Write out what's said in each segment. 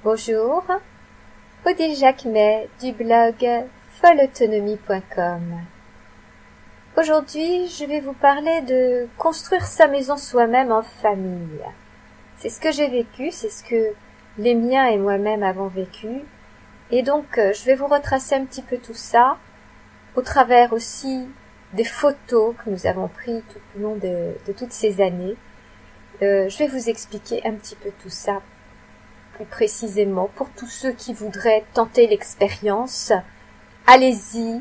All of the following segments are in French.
Bonjour, Odile Jacquemet du blog folleautonomie.com. Aujourd'hui, je vais vous parler de construire sa maison soi-même en famille. C'est ce que j'ai vécu, c'est ce que les miens et moi-même avons vécu. Et donc, je vais vous retracer un petit peu tout ça, au travers aussi des photos que nous avons prises tout au long de toutes ces années. Je vais vous expliquer un petit peu tout ça plus précisément pour tous ceux qui voudraient tenter l'expérience. Allez-y,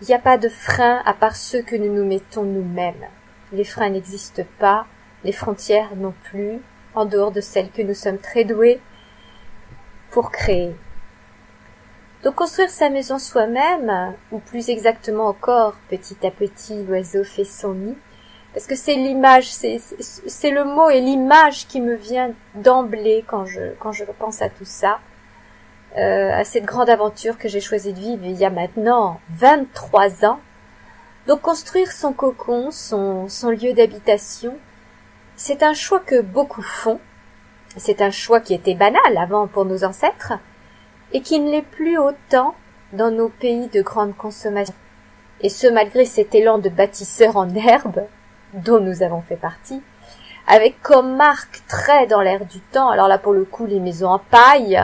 il n'y a pas de frein à part ceux que nous nous mettons nous-mêmes. Les freins n'existent pas, les frontières non plus, en dehors de celles que nous sommes très doués pour créer. Donc construire sa maison soi-même, ou plus exactement encore, petit à petit l'oiseau fait son nid, parce que c'est l'image, c'est le mot et l'image qui me vient d'emblée quand je pense à tout ça, à cette grande aventure que j'ai choisi de vivre il y a maintenant 23 ans. Donc construire son cocon, son lieu d'habitation, c'est un choix que beaucoup font. C'est un choix qui était banal avant pour nos ancêtres et qui ne l'est plus autant dans nos pays de grande consommation. Et ce malgré cet élan de bâtisseurs en herbe dont nous avons fait partie, avec comme marque très dans l'air du temps, alors là pour le coup les maisons en paille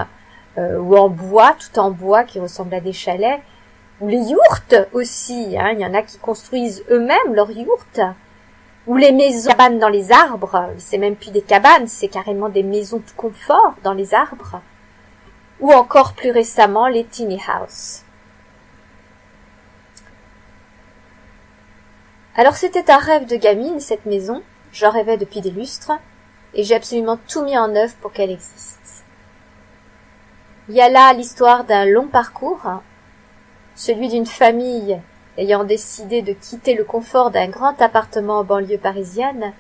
ou en bois, tout en bois qui ressemblent à des chalets, ou les yourtes aussi, il y en a qui construisent eux-mêmes leurs yourtes, ou les maisons cabanes dans les arbres, c'est même plus des cabanes, c'est carrément des maisons de confort dans les arbres, ou encore plus récemment les tiny houses. Alors c'était un rêve de gamine cette maison, j'en rêvais depuis des lustres, et j'ai absolument tout mis en œuvre pour qu'elle existe. Il y a là l'histoire d'un long parcours, celui d'une famille ayant décidé de quitter le confort d'un grand appartement en banlieue parisienne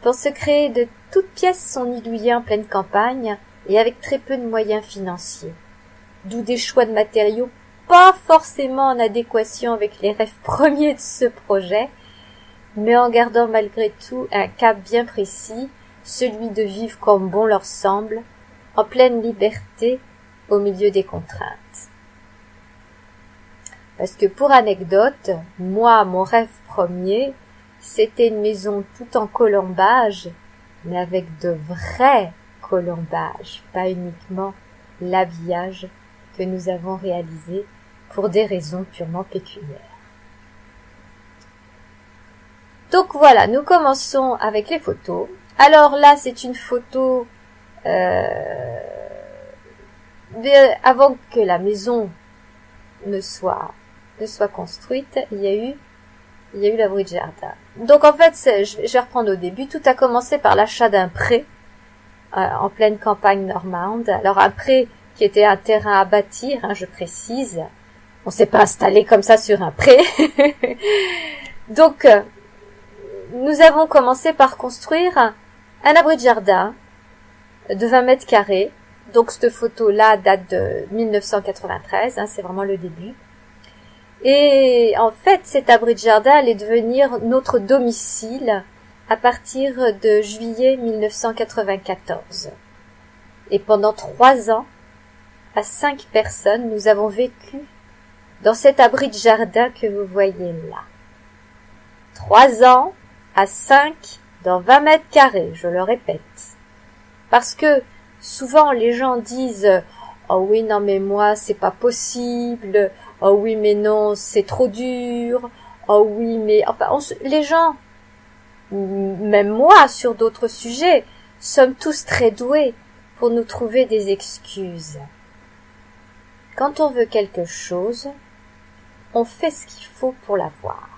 pour se créer de toutes pièces son nid douillet en pleine campagne et avec très peu de moyens financiers. D'où des choix de matériaux pas forcément en adéquation avec les rêves premiers de ce projet, mais en gardant malgré tout un cap bien précis, celui de vivre comme bon leur semble, en pleine liberté, au milieu des contraintes. Parce que pour anecdote, moi, mon rêve premier, c'était une maison tout en colombage, mais avec de vrais colombages, pas uniquement l'habillage que nous avons réalisé pour des raisons purement pécuniaires. Donc voilà, nous commençons avec les photos. Alors là, c'est une photo avant que la maison ne soit construite, il y a eu l'abri de jardin. Donc en fait, je vais reprendre au début. Tout a commencé par l'achat d'un pré en pleine campagne normande. Alors un pré qui était un terrain à bâtir, je précise. On s'est pas installé comme ça sur un pré. Donc nous avons commencé par construire un abri de jardin de 20 mètres carrés. Donc cette photo-là date de 1993, c'est vraiment le début. Et en fait, cet abri de jardin allait devenir notre domicile à partir de juillet 1994. Et pendant 3 ans, à 5 personnes, nous avons vécu dans cet abri de jardin que vous voyez là. 3 ans à 5 dans 20 mètres carrés, je le répète. Parce que souvent les gens disent « Oh oui, non mais moi c'est pas possible »,« Oh oui mais non, c'est trop dur »,« Oh oui mais… » Enfin, les gens, même moi sur d'autres sujets, sommes tous très doués pour nous trouver des excuses. Quand on veut quelque chose, on fait ce qu'il faut pour l'avoir.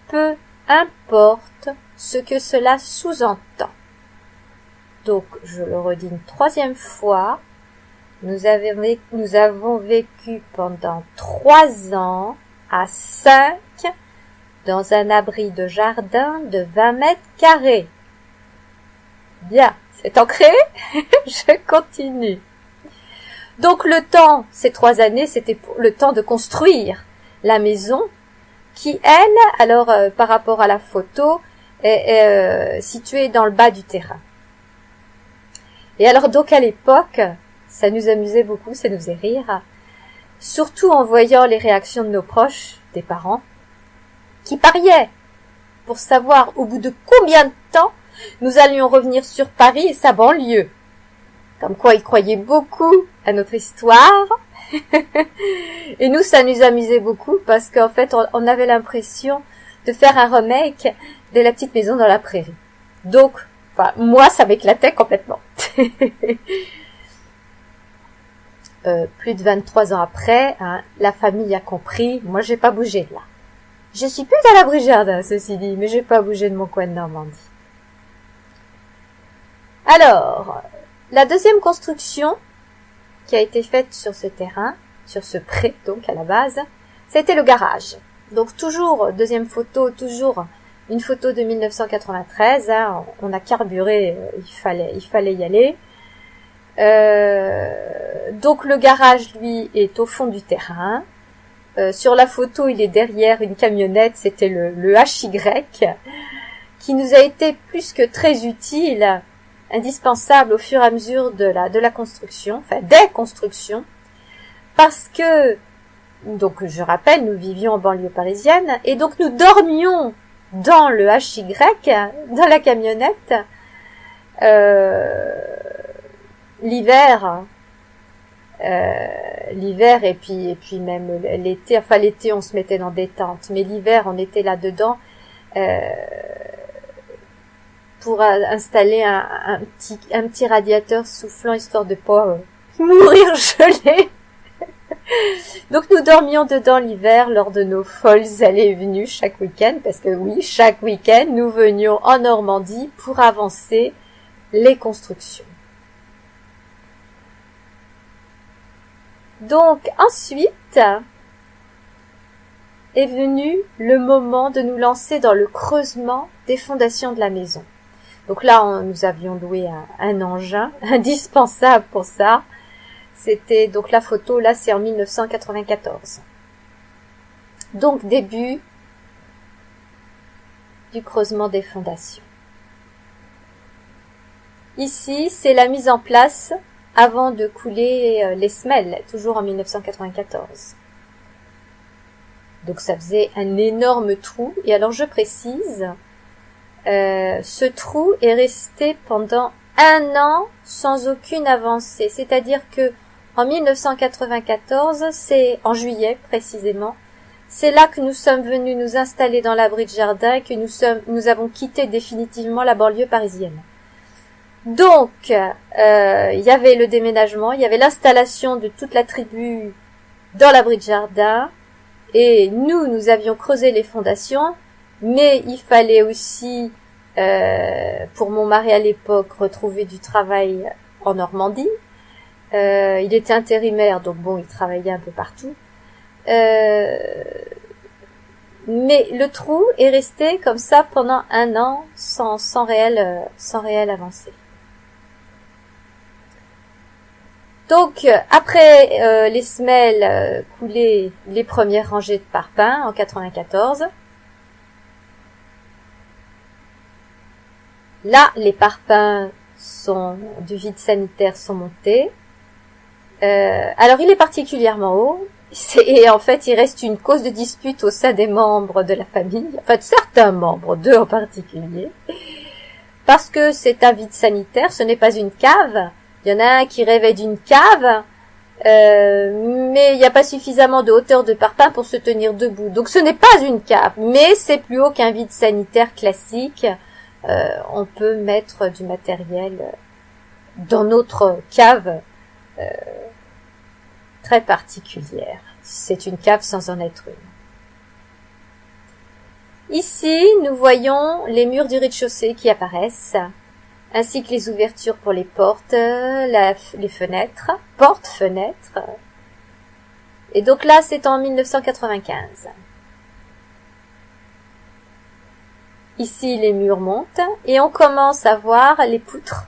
Peu importe ce que cela sous-entend. Donc, je le redis une 3e fois, nous avons vécu pendant 3 ans à 5 dans un abri de jardin de 20 mètres carrés. Bien, c'est ancré. Je continue. Donc le temps, ces 3 années, c'était le temps de construire la maison qui, elle, alors par rapport à la photo, est située dans le bas du terrain. Et alors donc à l'époque, ça nous amusait beaucoup, ça nous faisait rire, surtout en voyant les réactions de nos proches, des parents, qui pariaient pour savoir au bout de combien de temps nous allions revenir sur Paris et sa banlieue. Comme quoi ils croyaient beaucoup à notre histoire. Et nous, ça nous amusait beaucoup parce qu'en fait, on avait l'impression de faire un remake de La Petite Maison dans la Prairie. Donc, enfin, moi, ça m'éclatait complètement. Plus de 23 ans après, hein, la famille a compris. Moi, j'ai pas bougé de là. Je suis plus à l'abri jardin, ceci dit, mais j'ai pas bougé de mon coin de Normandie. Alors, la deuxième construction qui a été faite sur ce terrain, sur ce pré, donc à la base, c'était le garage. Donc toujours, deuxième photo, toujours une photo de 1993, hein, on a carburé, il fallait y aller. Donc le garage, lui, est au fond du terrain. Sur la photo, il est derrière une camionnette, c'était le HY, qui nous a été plus que très utile, indispensable au fur et à mesure de la construction, enfin des constructions, parce que, donc je rappelle, nous vivions en banlieue parisienne, et donc nous dormions dans le HY, dans la camionnette, l'hiver et puis même l'été, enfin l'été on se mettait dans des tentes, mais l'hiver on était là-dedans, pour installer un petit radiateur soufflant histoire de pas mourir gelé. Donc nous dormions dedans l'hiver lors de nos folles allées et venues chaque week-end, parce que oui, chaque week-end nous venions en Normandie pour avancer les constructions. Donc ensuite est venu le moment de nous lancer dans le creusement des fondations de la maison. Donc là, nous avions loué un engin indispensable pour ça. C'était donc la photo, là c'est en 1994. Donc début du creusement des fondations. Ici, c'est la mise en place avant de couler les semelles, toujours en 1994. Donc ça faisait un énorme trou. Et alors je précise, ce trou est resté pendant 1 an sans aucune avancée. C'est-à-dire que en 1994, c'est en juillet précisément, c'est là que nous sommes venus nous installer dans l'abri de jardin et que nous avons quitté définitivement la banlieue parisienne. Donc, il y avait le déménagement, il y avait l'installation de toute la tribu dans l'abri de jardin, et nous avions creusé les fondations, mais il fallait aussi, pour mon mari à l'époque, retrouver du travail en Normandie. Il était intérimaire, donc bon, il travaillait un peu partout. Mais le trou est resté comme ça pendant 1 an, sans réelle avancée. Donc, après les semelles coulées, les premières rangées de parpaings en 94, là, les parpaings du vide sanitaire sont montés. Alors, il est particulièrement haut. Et en fait, il reste une cause de dispute au sein des membres de la famille, enfin de certains membres, 2 en particulier, parce que c'est un vide sanitaire, ce n'est pas une cave. Il y en a un qui rêvait d'une cave, mais il n'y a pas suffisamment de hauteur de parpaing pour se tenir debout. Donc ce n'est pas une cave, mais c'est plus haut qu'un vide sanitaire classique. On peut mettre du matériel dans notre cave très particulière. C'est une cave sans en être une. Ici, nous voyons les murs du rez-de-chaussée qui apparaissent, ainsi que les ouvertures pour les portes, les fenêtres, portes-fenêtres. Et donc là, c'est en 1995. Ici, les murs montent et on commence à voir les poutres.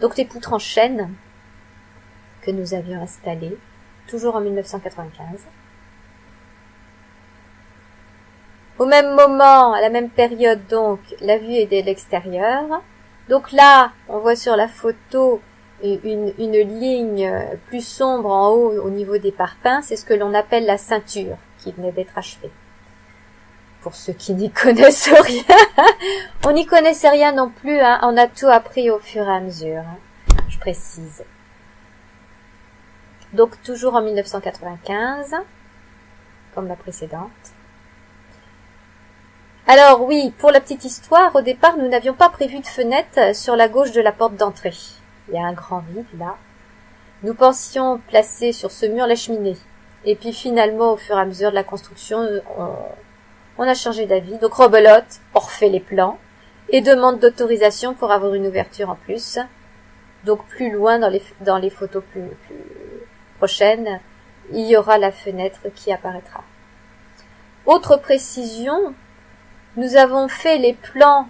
Donc les poutres en chêne que nous avions installées, toujours en 1995. Au même moment, à la même période donc, la vue est de l'extérieur. Donc là, on voit sur la photo une ligne plus sombre en haut au niveau des parpaings. C'est ce que l'on appelle la ceinture qui venait d'être achevée. Pour ceux qui n'y connaissent rien, on n'y connaissait rien non plus, hein. On a tout appris au fur et à mesure, hein. Je précise. Donc toujours en 1995, comme la précédente. Alors oui, pour la petite histoire, au départ, nous n'avions pas prévu de fenêtre sur la gauche de la porte d'entrée. Il y a un grand vide là. Nous pensions placer sur ce mur la cheminée. Et puis finalement, au fur et à mesure de la construction, on a changé d'avis. Donc rebelote, on refait les plans et demande d'autorisation pour avoir une ouverture en plus. Donc plus loin dans les photos plus prochaines, il y aura la fenêtre qui apparaîtra. Autre précision, nous avons fait les plans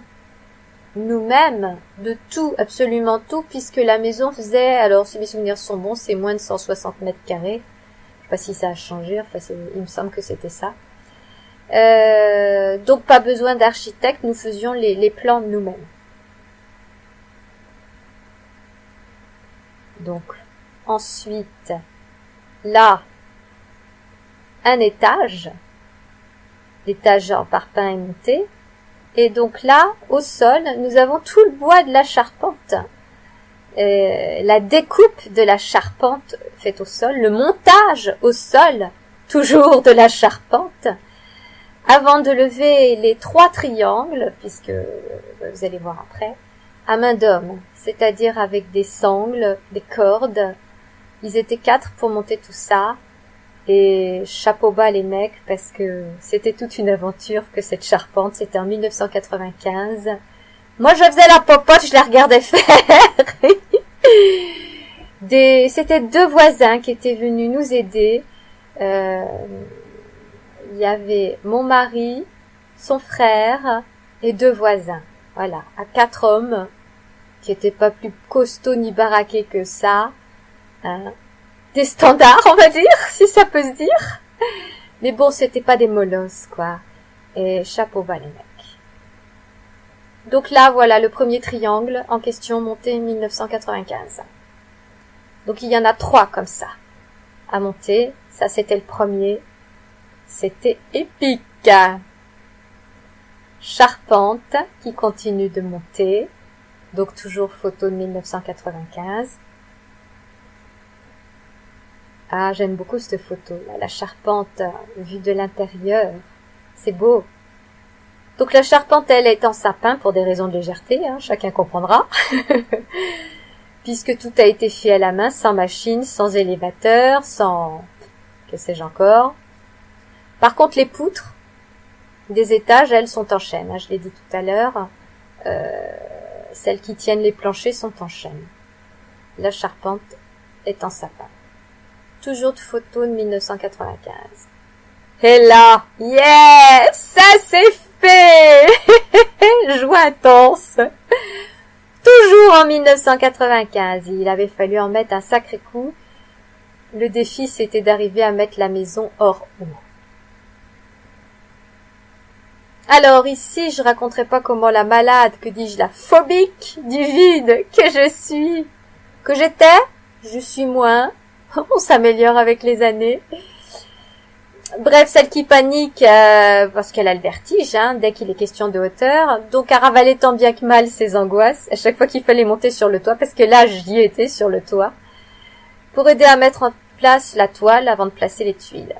nous-mêmes de tout, absolument tout, puisque la maison faisait, alors si mes souvenirs sont bons, c'est moins de 160 mètres carrés. Je sais pas si ça a changé, enfin il me semble que c'était ça. Donc pas besoin d'architecte, nous faisions les plans nous-mêmes. Donc ensuite, là, un étage. L'étage en parpaing est monté. Et donc là, au sol, nous avons tout le bois de la charpente. La découpe de la charpente faite au sol, le montage au sol, toujours de la charpente, avant de lever les 3 triangles, puisque vous allez voir après, à main d'homme, c'est-à-dire avec des sangles, des cordes. Ils étaient 4 pour monter tout ça. Et chapeau bas les mecs, parce que c'était toute une aventure que cette charpente. C'était en 1995. Moi, je faisais la popote, je la regardais faire. C'était 2 voisins qui étaient venus nous aider. Il y avait mon mari, son frère et 2 voisins. Voilà, à 4 hommes qui étaient pas plus costauds ni baraqués que ça. Hein. Des standards, on va dire, si ça peut se dire. Mais bon, c'était pas des molosses, quoi. Et chapeau bas, les mecs. Donc là, voilà, le premier triangle en question monté 1995. Donc il y en a 3 comme ça à monter. Ça, c'était le premier. C'était épique. Charpente qui continue de monter. Donc toujours photo de 1995. Ah, j'aime beaucoup cette photo, là, la charpente vue de l'intérieur. C'est beau. Donc la charpente, elle, est en sapin pour des raisons de légèreté, hein, chacun comprendra. Puisque tout a été fait à la main, sans machine, sans élévateur, sans... que sais-je encore. Par contre, les poutres des étages, elles, sont en chêne. Hein, je l'ai dit tout à l'heure. Celles qui tiennent les planchers sont en chêne. La charpente est en sapin. Toujours de photos de 1995. Et là, yes, ça c'est fait. Joie intense. Toujours en 1995. Il avait fallu en mettre un sacré coup. Le défi, c'était d'arriver à mettre la maison hors eau. Alors ici, je raconterai pas comment la malade, que dis-je, la phobique du vide que je suis, que j'étais, je suis moins. On s'améliore avec les années. Bref, celle qui panique parce qu'elle a le vertige, hein, dès qu'il est question de hauteur. Donc à ravaler tant bien que mal ses angoisses à chaque fois qu'il fallait monter sur le toit, parce que là j'y étais sur le toit, pour aider à mettre en place la toile avant de placer les tuiles.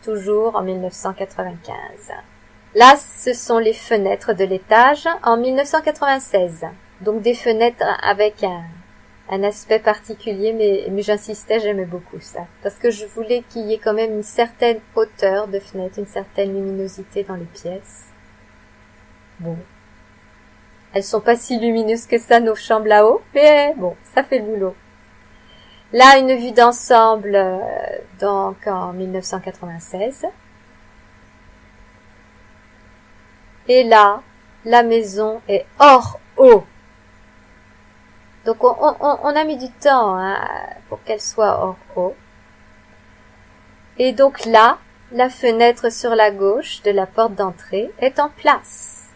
Toujours en 1995. Là, ce sont les fenêtres de l'étage en 1996. Donc des fenêtres avec un aspect particulier, mais j'insistais, j'aimais beaucoup ça. Parce que je voulais qu'il y ait quand même une certaine hauteur de fenêtre, une certaine luminosité dans les pièces. Bon. Elles sont pas si lumineuses que ça, nos chambres là-haut, mais bon, ça fait le boulot. Là, une vue d'ensemble, donc en 1996. Et là, la maison est hors eau. Donc on a mis du temps hein, pour qu'elle soit hors eau. Et donc là, la fenêtre sur la gauche de la porte d'entrée est en place.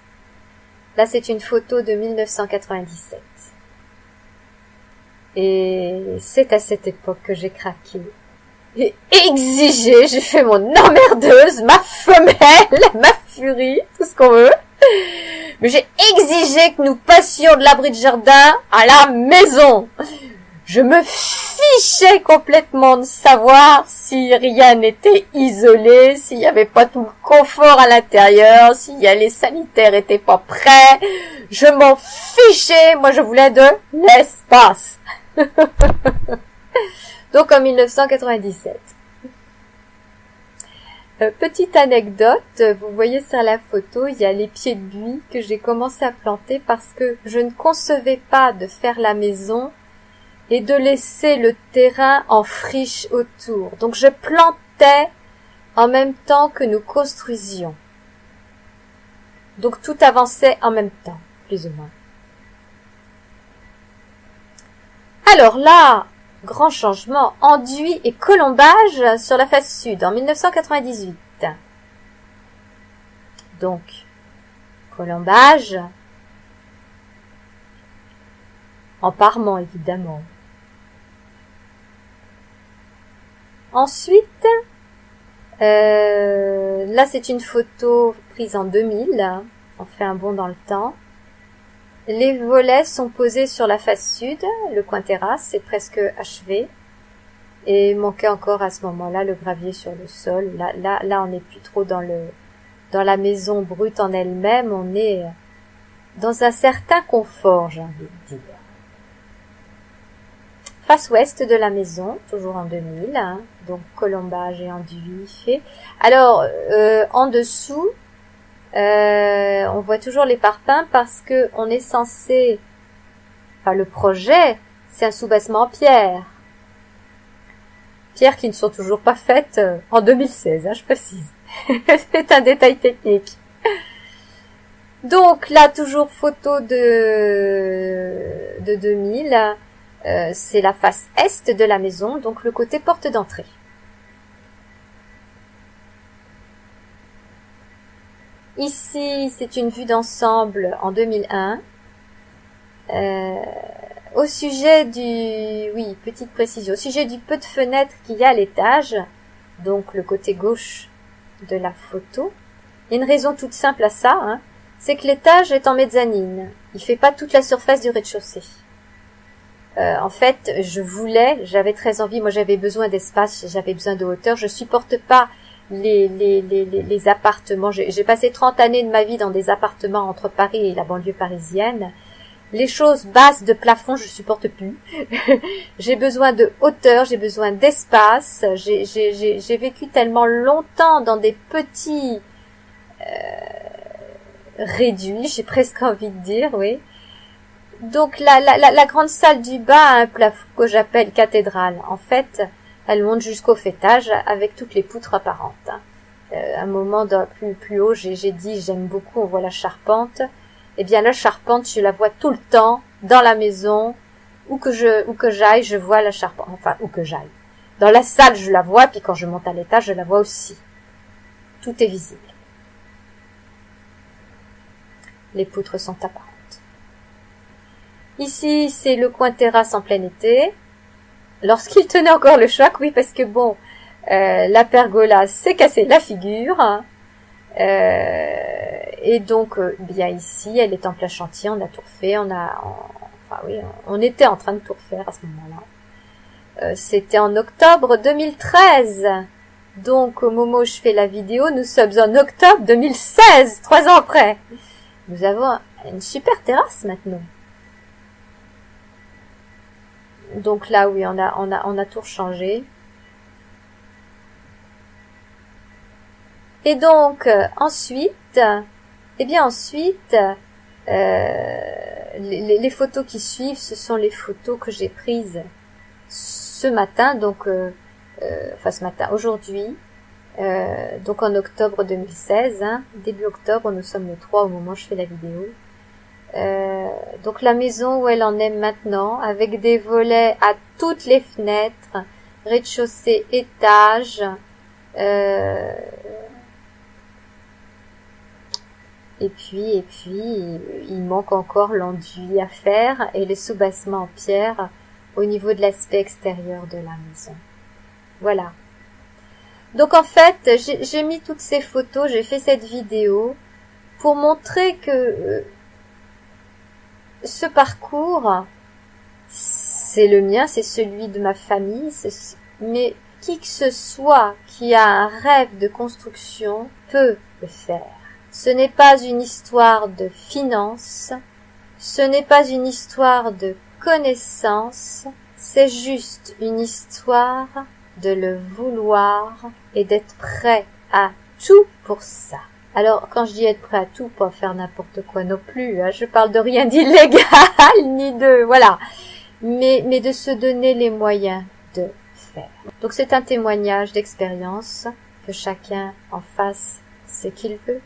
Là, c'est une photo de 1997. Et c'est à cette époque que j'ai craqué. Et exigé, j'ai fait mon emmerdeuse, ma femelle, ma furie, tout ce qu'on veut. Mais j'ai exigé que nous passions de l'abri de jardin à la maison. Je me fichais complètement de savoir si rien n'était isolé, s'il n'y avait pas tout le confort à l'intérieur, si les sanitaires étaient pas prêts. Je m'en fichais, moi je voulais de l'espace. Donc en 1997. Petite anecdote, vous voyez sur la photo, il y a les pieds de buis que j'ai commencé à planter parce que je ne concevais pas de faire la maison et de laisser le terrain en friche autour. Donc je plantais en même temps que nous construisions. Donc tout avançait en même temps, plus ou moins. Alors là, grand changement, enduit et colombage sur la face sud en 1998. Donc, colombage en parement évidemment. Ensuite, là c'est une photo prise en 2000, on fait un bond dans le temps. Les volets sont posés sur la face sud, le coin terrasse est presque achevé. Et manquait encore à ce moment-là le gravier sur le sol. Là on n'est plus trop dans la maison brute en elle-même, on est dans un certain confort, j'ai envie de dire. Face ouest de la maison, toujours en 2000, donc colombage et enduit fait. Alors, en dessous, on voit toujours les parpaings parce que on est censé, enfin le projet, c'est un soubassement en pierre. Pierres qui ne sont toujours pas faites en 2016, je précise. C'est un détail technique. Donc là, toujours photo de 2000. C'est la face est de la maison, donc le côté porte d'entrée. Ici, c'est une vue d'ensemble en 2001. Au sujet petite précision, au sujet du peu de fenêtres qu'il y a à l'étage, donc le côté gauche de la photo, il y a une raison toute simple à ça, c'est que l'étage est en mezzanine. Il fait pas toute la surface du rez-de-chaussée. En fait, j'avais très envie, moi j'avais besoin d'espace, j'avais besoin de hauteur, je supporte pas les appartements. J'ai passé 30 années de ma vie dans des appartements entre Paris et la banlieue parisienne. Les choses basses de plafond, je supporte plus. J'ai besoin de hauteur, j'ai besoin d'espace. J'ai vécu tellement longtemps dans des petits réduits, j'ai presque envie de dire, oui. Donc la grande salle du bas a un plafond que j'appelle cathédrale. En fait, elle monte jusqu'au faîtage avec toutes les poutres apparentes. À un moment plus haut, j'ai dit j'aime beaucoup, on voit la charpente. Eh bien la charpente, je la vois tout le temps dans la maison, où que j'aille, je vois la charpente. Enfin, où que j'aille. Dans la salle, je la vois, puis quand je monte à l'étage, je la vois aussi. Tout est visible. Les poutres sont apparentes. Ici, c'est le coin terrasse en plein été. Lorsqu'il tenait encore le choc, oui, parce que bon, la pergola s'est cassée la figure. Et donc, bien ici, elle est en plein chantier, on a tout refait, on était en train de tout refaire à ce moment-là. C'était en octobre 2013. Donc, au moment où je fais la vidéo, nous sommes en octobre 2016, 3 ans après. Nous avons une super terrasse maintenant. Donc là, oui, on a tout changé. Et donc, ensuite, les photos qui suivent, ce sont les photos que j'ai prises ce matin, donc, aujourd'hui, donc en octobre 2016, début octobre, nous sommes le 3 au moment où je fais la vidéo. Donc la maison où elle en est maintenant, avec des volets à toutes les fenêtres, rez-de-chaussée, étage, Et puis, il manque encore l'enduit à faire et les soubassements en pierre au niveau de l'aspect extérieur de la maison. Voilà. Donc en fait, j'ai mis toutes ces photos, j'ai fait cette vidéo pour montrer que ce parcours, c'est le mien, c'est celui de ma famille, mais qui que ce soit qui a un rêve de construction peut le faire. Ce n'est pas une histoire de finances, ce n'est pas une histoire de connaissances, c'est juste une histoire de le vouloir et d'être prêt à tout pour ça. Alors, quand je dis être prêt à tout, pas faire n'importe quoi non plus, hein, je parle de rien d'illégal, ni de, voilà, mais de se donner les moyens de faire. Donc c'est un témoignage d'expérience, que chacun en fasse ce qu'il veut.